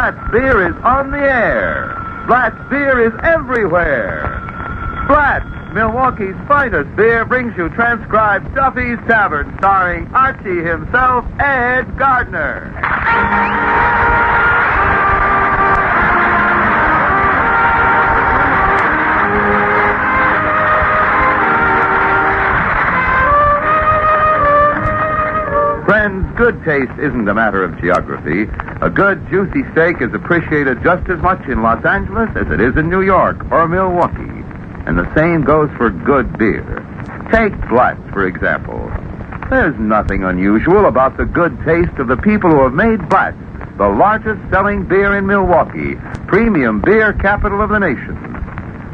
Blatt's Beer is on the air. Blatt's Beer is everywhere. Blatt's, Milwaukee's finest beer, brings you transcribed Duffy's Tavern, starring Archie himself, Ed Gardner. Friends, good taste isn't a matter of geography. A good, juicy steak is appreciated just as much in Los Angeles as it is in New York or Milwaukee. And the same goes for good beer. Take Blatt's, for example. There's nothing unusual about the good taste of the people who have made Blatt's the largest selling beer in Milwaukee, premium beer capital of the nation.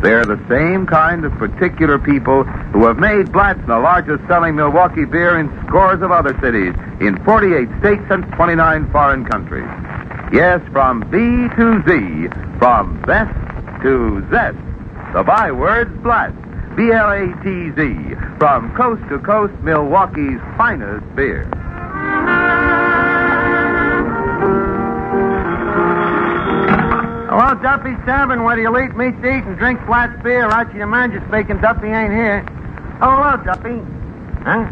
They're the same kind of particular people who have made Blatt's the largest selling Milwaukee beer in scores of other cities, in 48 states and 29 foreign countries. Yes, from B to Z, from best to zest. The byword's Blatt's, B-L-A-T-Z, from coast to coast, Milwaukee's finest beer. Hello, Duffy's Tavern, where you eat meat to eat and drink Blatt's beer. Archie the Manager speaking. Duffy ain't here. Oh, hello, Duffy. Huh?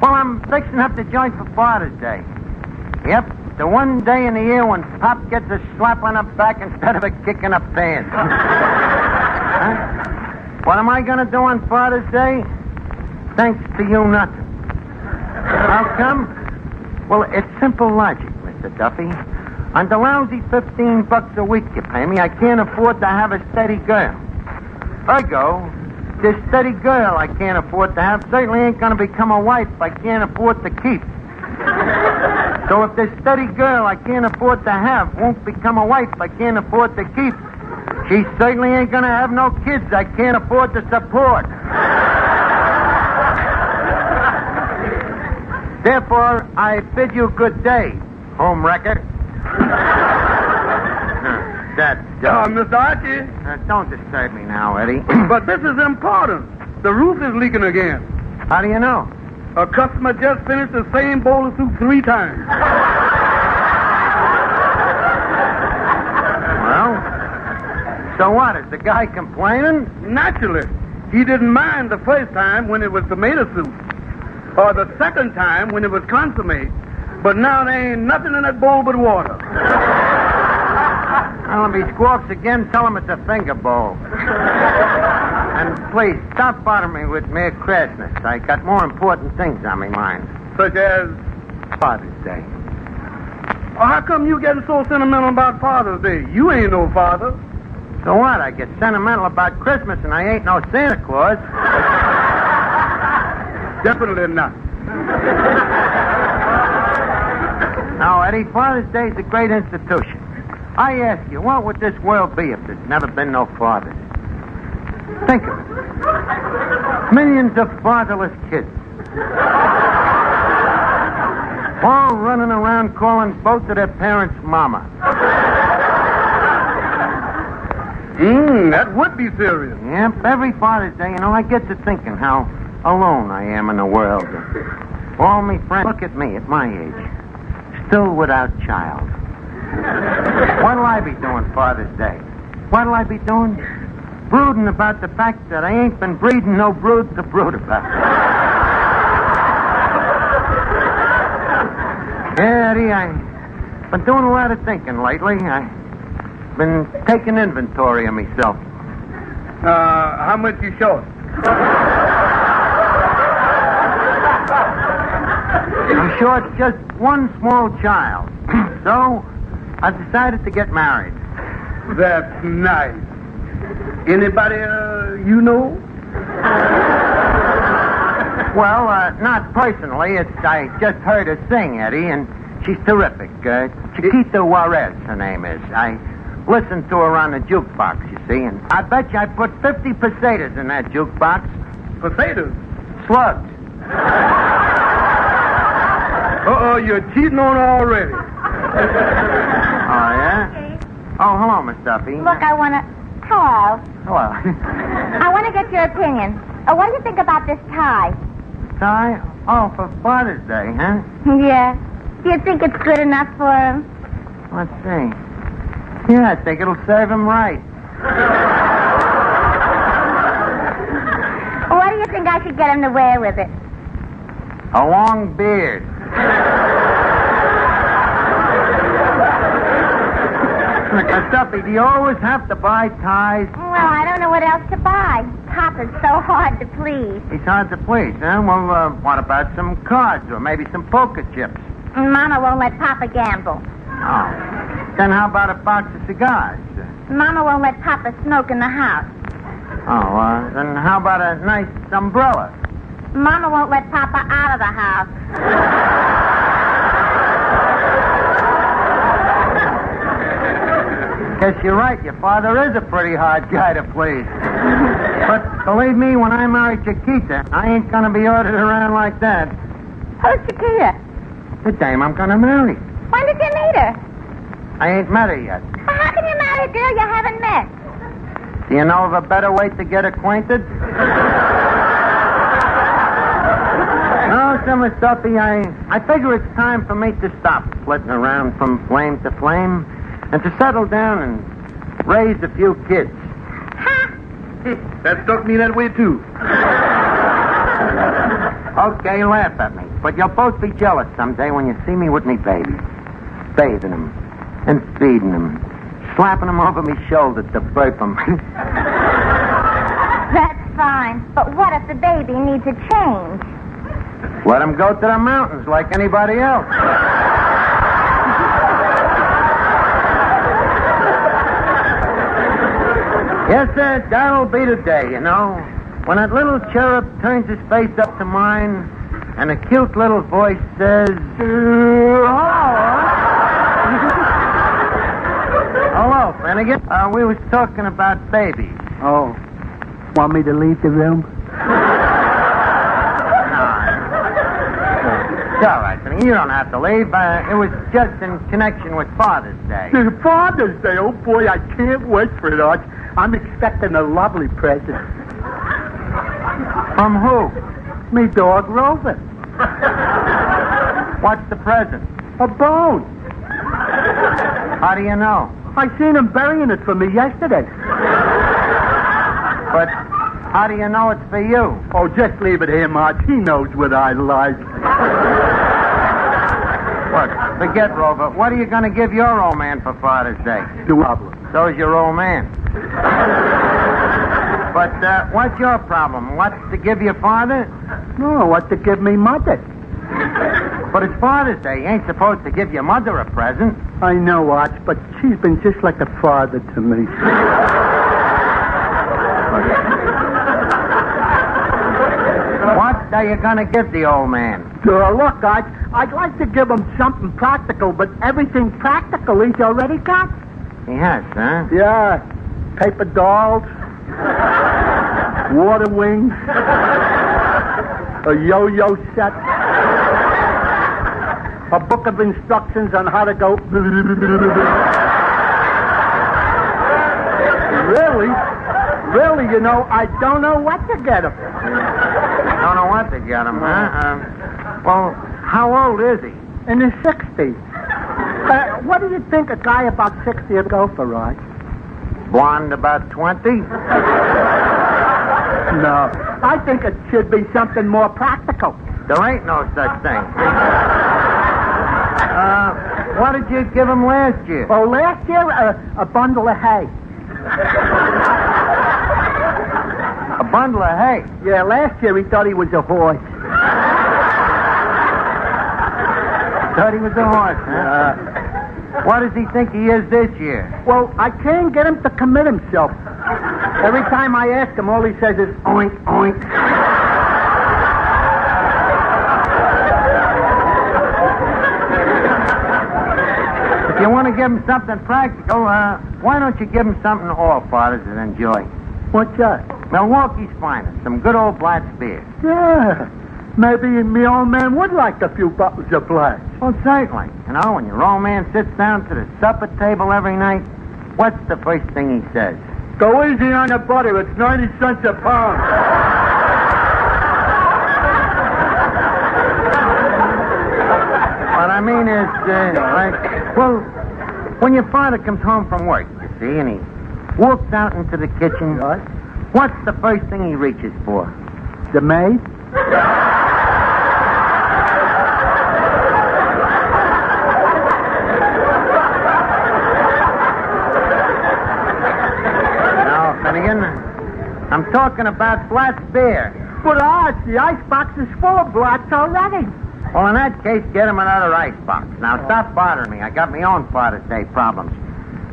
Well, I'm fixing up the joint for Father's Day. Yep, the one day in the year when Pop gets a slap on the back instead of a kick in the pants. Huh? What am I going to do on Father's Day? Thanks to you, nothing. How come? Well, it's simple logic, Mr. Duffy. On the lousy $15 a week you pay me, I can't afford to have a steady girl. Ergo, this steady girl I can't afford to have certainly ain't going to become a wife I can't afford to keep. So if this steady girl I can't afford to have won't become a wife I can't afford to keep, she certainly ain't going to have no kids I can't afford to support. Therefore, I bid you good day, home wrecker. That's Mr. Archie. Don't disturb me now, Eddie. But this is important. The roof is leaking again. How do you know? A customer just finished the same bowl of soup 3 times. Well, so what? Is the guy complaining? Naturally. He didn't mind the first time when it was tomato soup. Or the second time when it was consommé. But now there ain't nothing in that bowl but water. Well, if he squawks again, tell him it's a finger bowl. And please, stop bothering me with mere crassness. I got more important things on my mind. Such as? Father's Day. Well, how come you getting so sentimental about Father's Day? You ain't no father. So what? I get sentimental about Christmas and I ain't no Santa Claus. Definitely not. Now, Eddie, Father's Day is a great institution. I ask you, what would this world be if there's never been no fathers? Think of it. Millions of fatherless kids. All running around calling both of their parents mama. That would be serious. Yep, every Father's Day, I get to thinking how alone I am in the world. All my friends look at me at my age. Still without child. What'll I be doing Father's Day? What'll I be doing? Brooding about the fact that I ain't been breeding no broods to brood about. Yeah, Eddie, I've been doing a lot of thinking lately. I've been taking inventory of myself. How much you short? I'm short just one small child. So, I've decided to get married. That's nice. Anybody you know? Well, not personally. I just heard her sing, Eddie, and she's terrific. Chiquita Juarez, her name is. I listened to her on the jukebox, you see, and I bet you I put 50 pesetas in that jukebox. Pesetas? Slugs. Uh-oh, you're cheating on her already. Oh, yeah? Oh, hello, Miss Duffy. Look, I want to... Hello. Hello. I want to get your opinion. What do you think about this tie? Tie? Oh, for Father's Day, huh? Yeah. Do you think it's good enough for him? Let's see. Yeah, I think it'll serve him right. What do you think I should get him to wear with it? A long beard. Duffy, do you always have to buy ties? Well, I don't know what else to buy. Papa's so hard to please. He's hard to please, huh? Well, what about some cards or maybe some poker chips? Mama won't let Papa gamble. Oh. Then how about a box of cigars? Mama won't let Papa smoke in the house. Oh, then how about a nice umbrella? Mama won't let Papa out of the house. Guess you're right. Your father is a pretty hard guy to please. But believe me, when I marry Chiquita, I ain't gonna be ordered around like that. Who's Chiquita? The dame I'm gonna marry. When did you meet her? I ain't met her yet. Well, how can you marry a girl you haven't met? Do you know of a better way to get acquainted? No, Miss Duffy, I figure it's time for me to stop flitting around from flame to flame and to settle down and raise a few kids. Ha! That struck me that way, too. Okay, laugh at me. But you'll both be jealous someday when you see me with me babies. Bathing them and feeding them, slapping them over my shoulder to burp them. That's fine. But what if the baby needs a change? Let them go to the mountains like anybody else. Yes, sir, that'll be the day, you know, when that little cherub turns his face up to mine and a cute little voice says, Hello, Finnegan. We was talking about babies. Oh, want me to leave the room? It's all right, Finnegan. You don't have to leave. It was just in connection with Father's Day. Father's Day, oh boy, I can't wait for it, Arch. I'm expecting a lovely present. From who? Me dog, Rover. What's the present? A bone. How do you know? I seen him burying it for me yesterday. But how do you know it's for you? Oh, just leave it here, Marge. He knows what I like. Look, forget Rover. What are you going to give your old man for Father's Day? No problem. So's your old man. But what's your problem? What to give your father? No, what to give me mother? But it's Father's Day. You ain't supposed to give your mother a present. I know, Arch, but she's been just like a father to me. What are you going to give the old man? Look, Arch, I'd like to give him something practical, but everything practical he's already got. He has, huh? Yeah, paper dolls, water wings, a yo-yo set, a book of instructions on how to go. Really, you know, I don't know what to get him. Don't know what to get him, huh? Well, how old is he? In his 60s. What do you think a guy about 60 would go for, Raj? Blonde about 20? No. I think it should be something more practical. There ain't no such thing. What did you give him last year? Oh, last year, a bundle of hay. A bundle of hay? Yeah, last year he thought he was a horse. Thought he was a horse, huh? What does he think he is this year? Well, I can't get him to commit himself. Every time I ask him, all he says is, oink, oink. If you want to give him something practical, why don't you give him something all fathers would enjoy? What's that? Milwaukee's finest, some good old Blatz beer. Yeah. Maybe me old man would like a few bottles of Blatz. Well, certainly. You know, when your old man sits down to the supper table every night, what's the first thing he says? Go easy on the butter. It's 90 cents a pound. What I mean is, When your father comes home from work, you see, and he walks out into the kitchen, what's the first thing he reaches for? The maid? No, Finnegan. I'm talking about black beer. But the icebox is full of blocks already. Well, in that case, get him another icebox. Now, stop bothering me. I got my own Father's Day problems.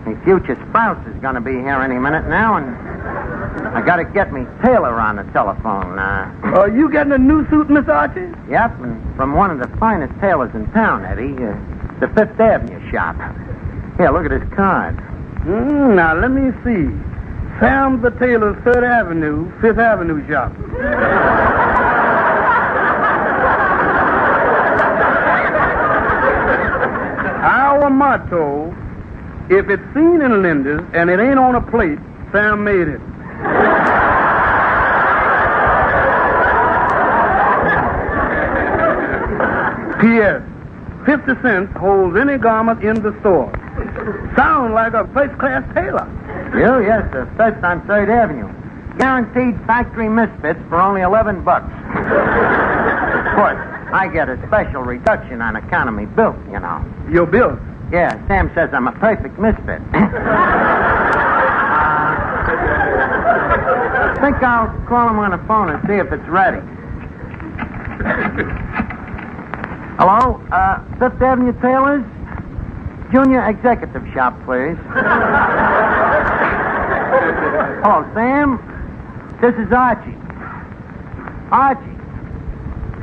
My future spouse is going to be here any minute now, and I got to get me tailor on the telephone. Are you getting a new suit, Miss Archie? Yep, and from one of the finest tailors in town, Eddie. The Fifth Avenue shop. Here, look at his card. Now, let me see. Sam the Tailor's 3rd Avenue, 5th Avenue shop. Our motto, if it's seen in Linda's and it ain't on a plate, Sam made it. P.S. 50 cents holds any garment in the store. Sound like a first-class tailor. You? Yes, the first on 3rd Avenue. Guaranteed factory misfits for only $11. Of course, I get a special reduction on account of me bill, you know. Your bill? Yeah, Sam says I'm a perfect misfit. I think I'll call him on the phone and see if it's ready. Hello? 5th Avenue Tailors? Junior Executive Shop, please. Hello, Sam. This is Archie. Archie.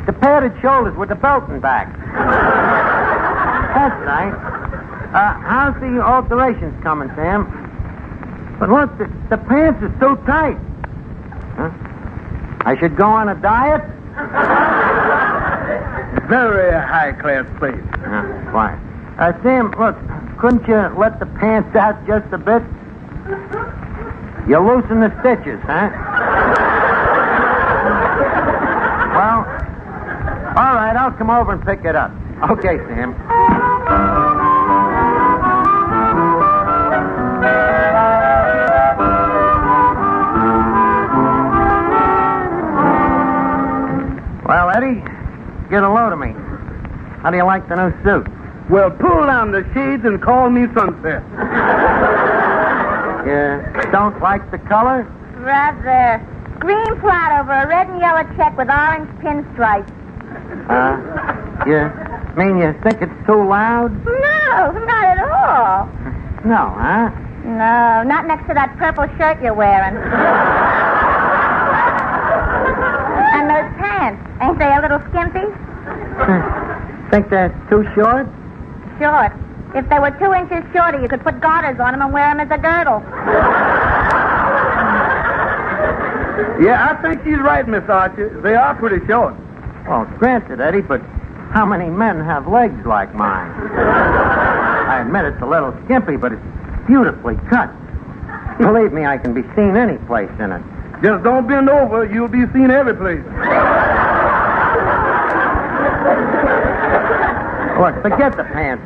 The padded shoulders with the belt and back. That's right. How's the alterations coming, Sam? But look, the pants are too tight. Huh? I should go on a diet? Very high-class place. Quiet. Sam, look, couldn't you let the pants out just a bit? You loosen the stitches, huh? Well, all right, I'll come over and pick it up. Okay, Sam. Well, Eddie, get a load of me. How do you like the new suit? Well, pull down the shades and call me Sunset. You don't like the color? Rather. Green plot over a red and yellow check with orange pinstripes. You mean you think it's too loud? No, not at all. No, huh? No, not next to that purple shirt you're wearing. And those pants, ain't they a little skimpy? Think they're too short? Short. If they were 2 inches shorter, you could put garters on them and wear them as a girdle. Yeah, I think she's right, Miss Archie. They are pretty short. Well, granted, Eddie, but how many men have legs like mine? I admit it's a little skimpy, but it's beautifully cut. Believe me, I can be seen any place in it. Just don't bend over. You'll be seen every place. Look, forget the pants.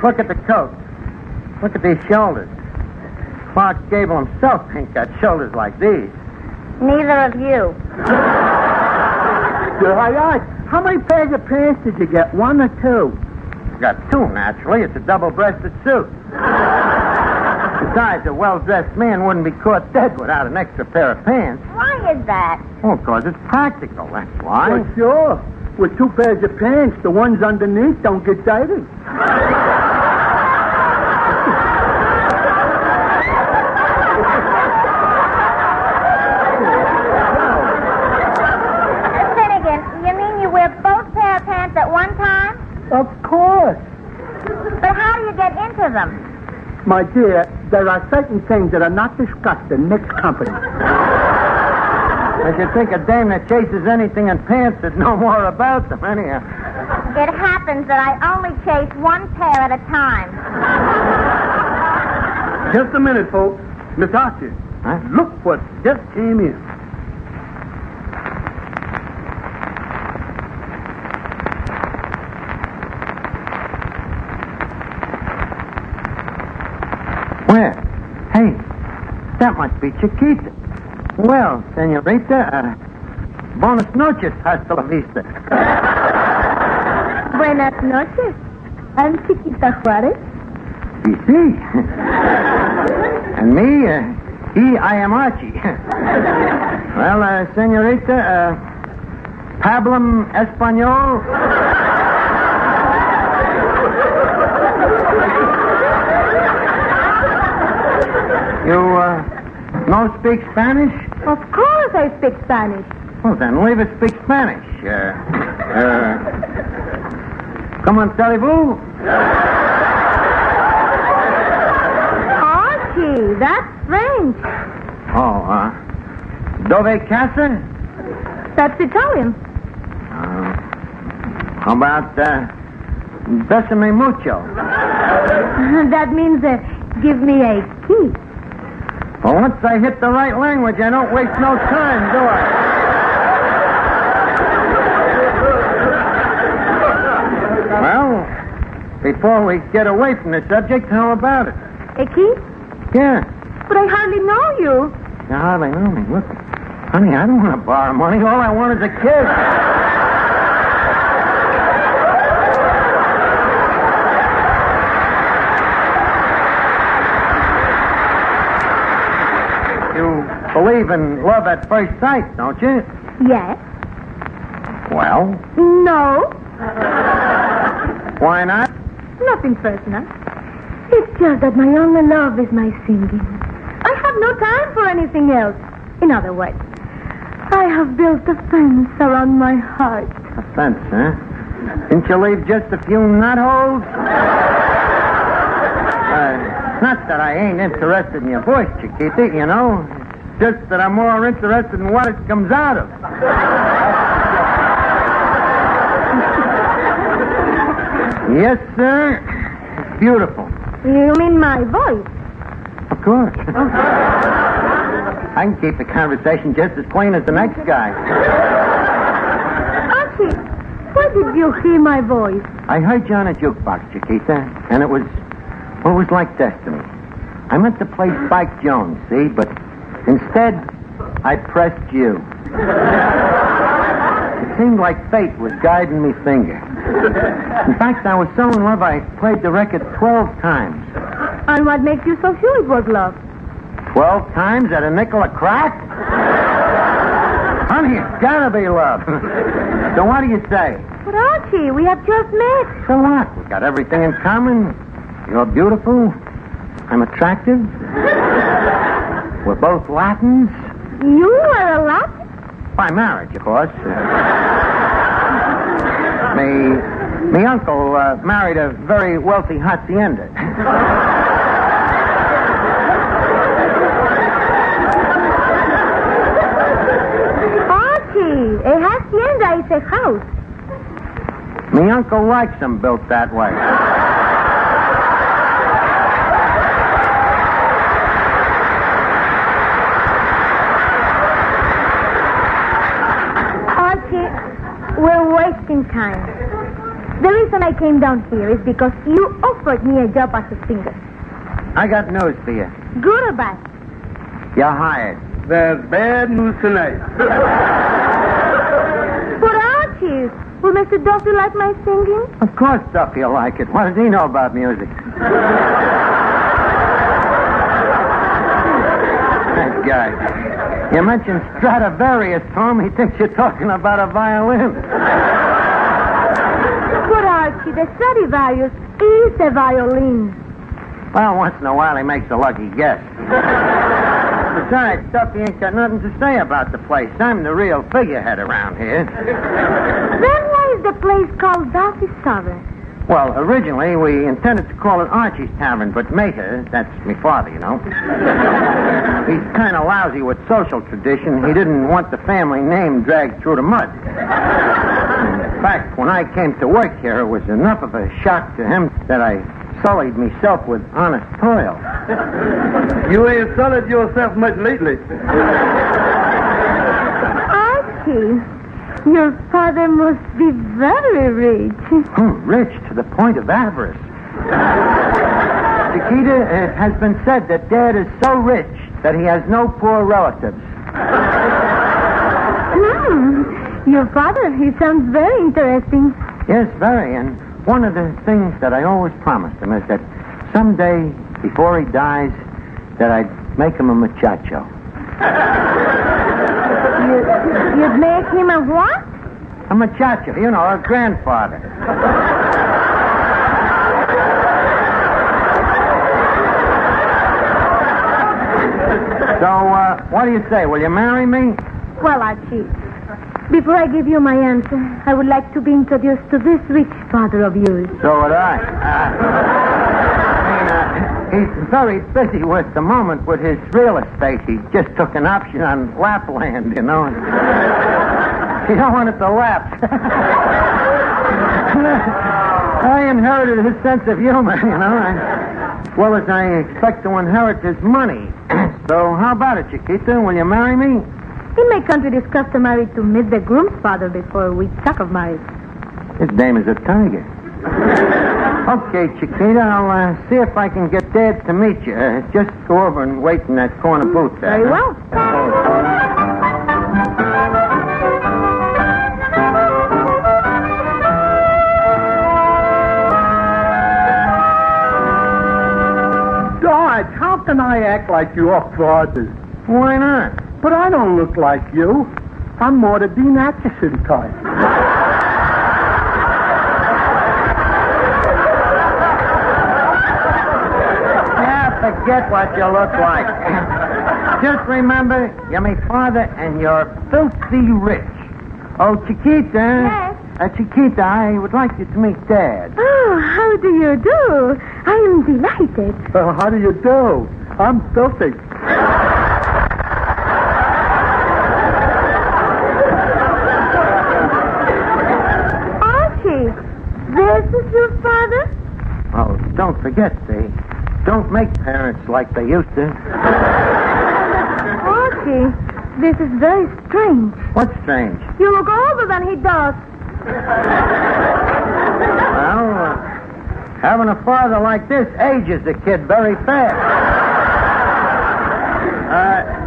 Look at the coat. Look at these shoulders. Clark Gable himself ain't got shoulders like these. Neither of you. How many pairs of pants did you get? 1 or 2? Got 2, naturally. It's a double-breasted suit. Besides, a well-dressed man wouldn't be caught dead without an extra pair of pants. Why is that? Well, because it's practical, that's why. Well, sure. With 2 pairs of pants, the ones underneath don't get dirty. Finnegan, you mean you wear both pair of pants at one time? Of course. But how do you get into them? My dear, there are certain things that are not discussed in mixed company. I should think a dame that chases anything in pants would know more about them, anyhow. It happens that I only chase 1 pair at a time. Just a minute, folks. Miss Archie, Huh? look what just came in. That must be Chiquita. Well, senorita, buenas noches, hasta la vista. Buenas noches. I'm Chiquita Juarez. Sí. And me, I am Archie. Well, senorita, Pablum Espanol. You, no speak Spanish? Of course I speak Spanish. Well, then leave us speak Spanish. Come on, allez-vous? Archie, that's French. Oh, dove casa? That's Italian. How about, besame mucho? That means, give me a kiss. Well, once I hit the right language, I don't waste no time, do I? Well, before we get away from the subject, how about it? A kiss? Yeah. But I hardly know you. You hardly know me. Look, honey, I don't want to borrow money. All I want is a kiss. You believe in love at first sight, don't you? Yes. Well, No. why not? Nothing personal. It's just that my only love is my singing. I have no time for anything else. In other words, I have built a fence around my heart. A fence, huh? Didn't you leave just a few knot holes? Not that I ain't interested in your voice, Chiquita, you know. It's just that I'm more interested in what it comes out of. Yes, sir. It's beautiful. You mean my voice? Of course. I can keep the conversation just as plain as the next guy. Archie, where did you hear my voice? I heard you on a jukebox, Chiquita, and it was like destiny. I meant to play Spike Jones, see, but instead, I pressed you. It seemed like fate was guiding me finger. In fact, I was so in love, I played the record 12 times. And what makes you so sure it was love? 12 times at a nickel a crack? Honey, it's gotta be love. So what do you say? But Archie, we have just met. So what? We got everything in common. You're beautiful. I'm attractive. We're both Latins. You are a Latin? By marriage, of course. Me uncle married a very wealthy hacienda. Archie, a hacienda is a house. Me uncle likes them built that way. Archie, we're wasting time. The reason I came down here is because you offered me a job as a singer. I got news for you. Good or bad? You're hired. There's bad news tonight. But Archie, will Mr. Duffy like my singing? Of course Duffy will like it. What does he know about music? That guy. You mentioned Stradivarius to him, he thinks you're talking about a violin. But Archie, the Stradivarius is a violin. Well, once in a while he makes a lucky guess. Besides, Duffy ain't got nothing to say about the place. I'm the real figurehead around here. Then why is the place called Duffy's Tavern? Well, originally we intended to call it Archie's Tavern, but Mater, that's my father, you know. He's kind of lousy with social tradition. He didn't want the family name dragged through the mud. In fact, when I came to work here, it was enough of a shock to him that I sullied myself with honest toil. You ain't sullied yourself much lately. Archie, your father must be very rich. Rich to the point of avarice. Chiquita, it has been said that Dad is so rich that he has no poor relatives. Your father, he sounds very interesting. Yes, very. And one of the things that I always promised him is that someday, before he dies, that I'd make him a muchacho. You'd make him a what? A muchacho, you know, a grandfather. So, what do you say? Will you marry me? Well, Archie, before I give you my answer, I would like to be introduced to this rich father of yours. So would I. He's very busy with the moment with his real estate. He just took an option on Lapland, you know. He don't want it to lapse. I inherited his sense of humor, you know, as well as I expect to inherit his money. So how about it, Chiquita? Will you marry me? In my country, it is customary to meet the groom's father before we talk of marriage. His name is a tiger. Okay, Chiquita, I'll see if I can get Dad to meet you. Just go over and wait in that corner booth there. Very well. George, how can I act like your father? Why not? But I don't look like you. I'm more the Dean Acheson type. Forget what you look like. Just remember, you're my father and you're filthy rich. Oh, Chiquita. Yes? Chiquita, I would like you to meet Dad. Oh, how do you do? I am delighted. How do you do? I'm filthy. Archie, this is your father? Oh, don't forget, they don't make parents like they used to. Archie, this is very strange. What's strange? You look older than he does. Well, having a father like this ages the kid very fast.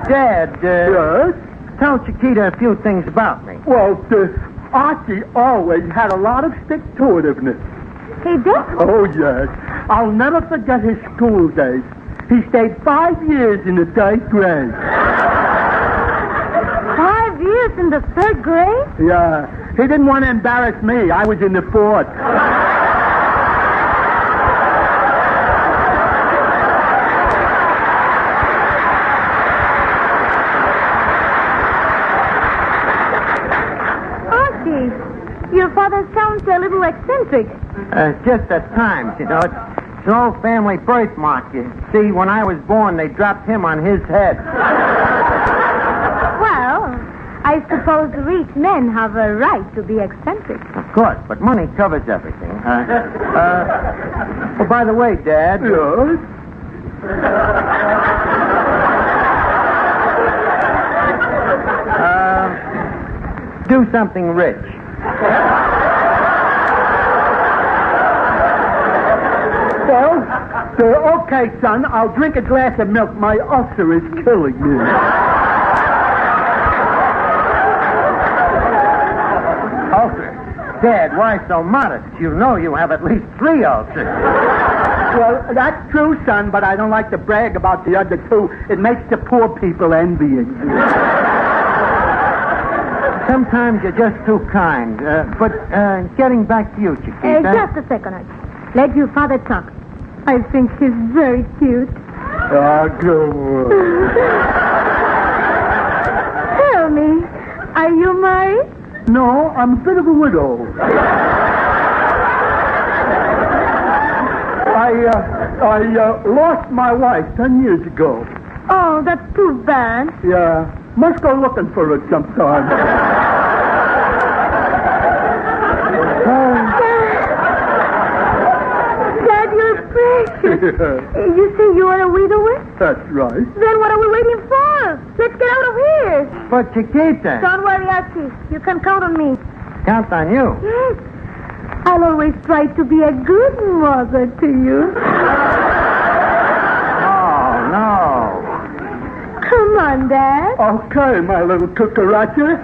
Dad, Yes? tell Chiquita a few things about me. Well, Archie always had a lot of stick-to-itiveness. He did? Oh, yes. I'll never forget his school days. He stayed 5 years in the 3rd grade. 5 years in the 3rd grade? Yeah. He didn't want to embarrass me. I was in the 4th. Archie, your father sounds a little eccentric. Just at times, you know. It's an old family birthmark. You see, when I was born, they dropped him on his head. Well, I suppose rich men have a right to be eccentric. Of course, but money covers everything. Oh, by the way, Dad. Yes? Do something rich. Well, okay, son. I'll drink a glass of milk. My ulcer is killing me. Ulcer? Dad, why so modest? You know you have at least 3 ulcers. Well, that's true, son, but I don't like to brag about the other 2. It makes the poor people envying you. Sometimes you're just too kind. But getting back to you, Chiquita. Just a second, Archie. Let your father talk. I think he's very cute. Go on. Tell me, are you married? No, I'm a bit of a widow. I lost my wife 10 years ago. Oh, that's too bad. Yeah, must go looking for her sometime. Dad, you're precious. You say you are a widower? That's right. Then what are we waiting for? Let's get out of here. But Chiquita. Don't worry, Archie. You can count on me. Count on you. Yes. I'll always try to be a good mother to you. Oh, no. Come on, Dad. Okay, my little cucaracha.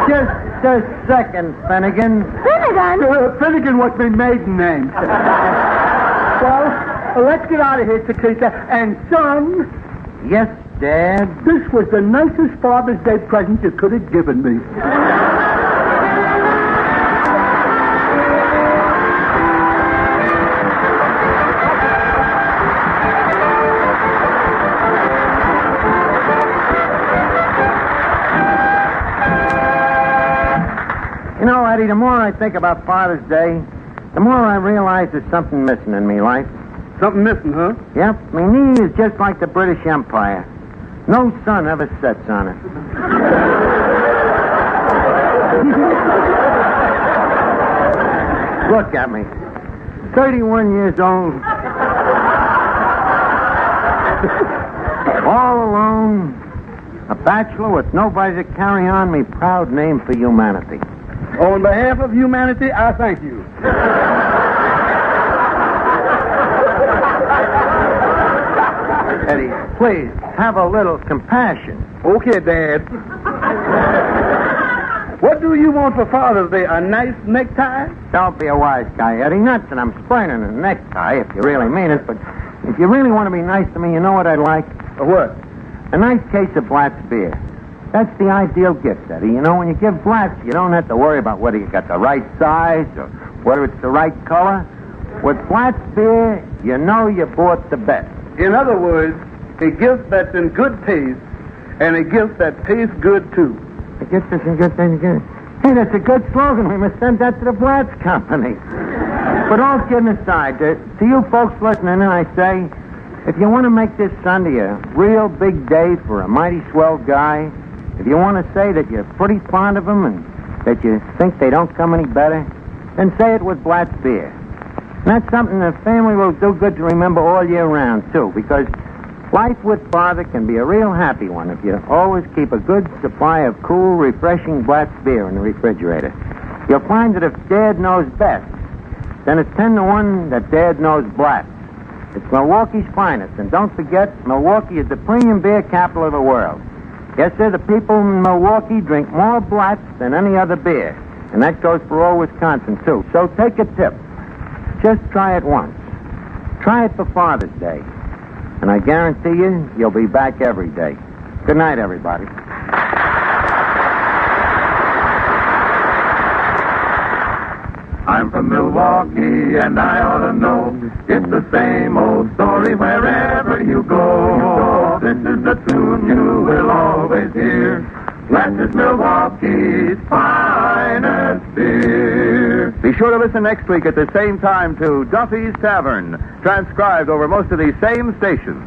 Just a second, Finnegan. Finnegan? Finnegan was my maiden name. Well, let's get out of here, Chiquita. And, son, Yes, Dad. this was the nicest Father's Day present you could have given me. You know, Eddie, the more I think about Father's Day, the more I realize there's something missing in me life. Something missing, huh? Yep, my knee is just like the British Empire. No sun ever sets on it. Look at me. 31 years old. All alone. A bachelor with nobody to carry on me proud name for humanity. On behalf of humanity, I thank you. Eddie, please, have a little compassion. Okay, Dad. What do you want for Father's Day? A nice necktie? Don't be a wise guy, Eddie. Not that I'm spraining a necktie, if you really mean it, but if you really want to be nice to me, you know what I'd like? What? A nice case of Blatt's beer. That's the ideal gift, Eddie. You know, when you give Blatt's, you don't have to worry about whether you got the right size or whether it's the right color. With Blatt's beer, you know you bought the best. In other words, a gift that's in good taste and a gift that tastes good, too. I guess that's a good thing to do. Hey, that's a good slogan. We must send that to the Blatt's Company. But all kidding aside, to you folks listening, I say, if you want to make this Sunday a real big day for a mighty swell guy, if you want to say that you're pretty fond of him and that you think they don't come any better, then say it with Blatt's beer. And that's something the family will do good to remember all year round, too, because life with Father can be a real happy one if you always keep a good supply of cool, refreshing Blatt's beer in the refrigerator. You'll find that if Dad knows best, then it's 10-1 that Dad knows Blatt's. It's Milwaukee's finest, and don't forget, Milwaukee is the premium beer capital of the world. Yes, sir, the people in Milwaukee drink more Blatt's than any other beer, and that goes for all Wisconsin, too. So take a tip. Just try it once. Try it for Father's Day. And I guarantee you, you'll be back every day. Good night, everybody. I'm from Milwaukee, and I ought to know it's the same old story wherever you go. This is the tune you will always hear. Blatt's is Milwaukee's finest beer. Be sure to listen next week at the same time to Duffy's Tavern, transcribed over most of these same stations.